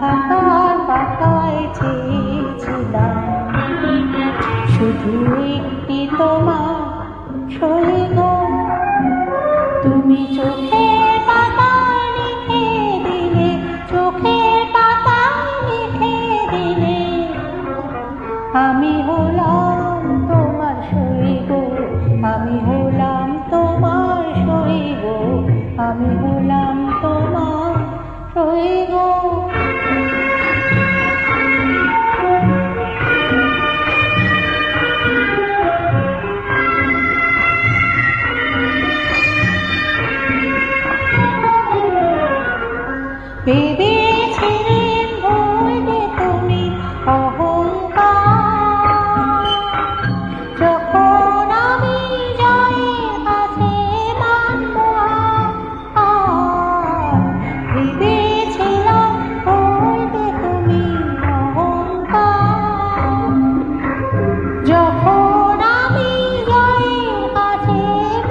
খাতার পাতায় চেয়েছিলাম শুধু একটি তোমার সই গো। তুমি চোখের পাতায় লিখে দিলে, চোখের পাতায় লিখে দিলে, আমি হলাম তোমার সই গো, আমি হলাম তোমার সই গো, আমি হলাম তোমার সই গো। বেঁধেছিলেন বইলে তুমি অহংকার, যখন আমি জয়ের কাছে মানব হার। ভেবেছিলাম বইলে তুমি অহংকার, যখন আমি জয়ের কাছে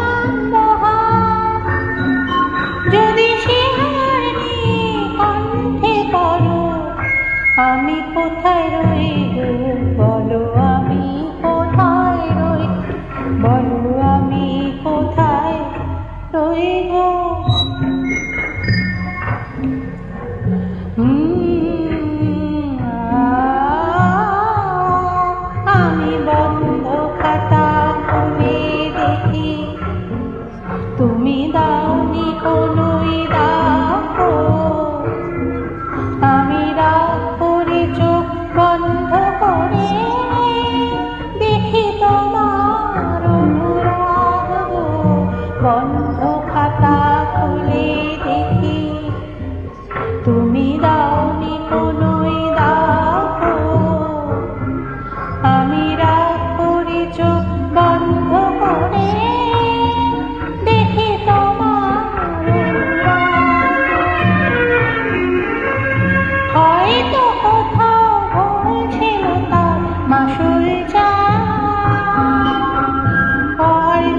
মানব হার। যদি আমি কোথায় রই গো, বলো আমি কোথায় রই, বলো আমি কোথায় রই গো। আমি বন্ধ খাতা খুলে দেখি, তুমি দাওনি কোনোই দাও। আমি রাগ করে চোখ বন্ধ করে দেখি তোমার অনুরাগ গো। বন্ধ খাতা খুলে দেখি, তুমি দাওনি কোনোই দাও। আমি রাগ করে চোখ বন্ধ করে দেখি তোমার হয়তো কোথাও ভুল ছিল তার মাসুল চাওয়ার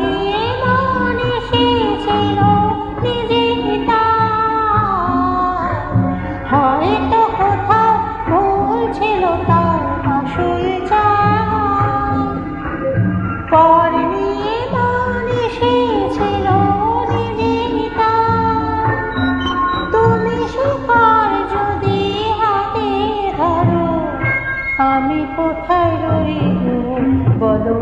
নিয়ে মন এসেছিল নিজেটা। হয়তো কোথাও ভুল ছিল তার মাসুল চাওয়ার নিয়ে মন এসেছিল নিজেটা। তুমি শিকার যদি হাতে ধরো, আমি কোথায় রই গো, বলো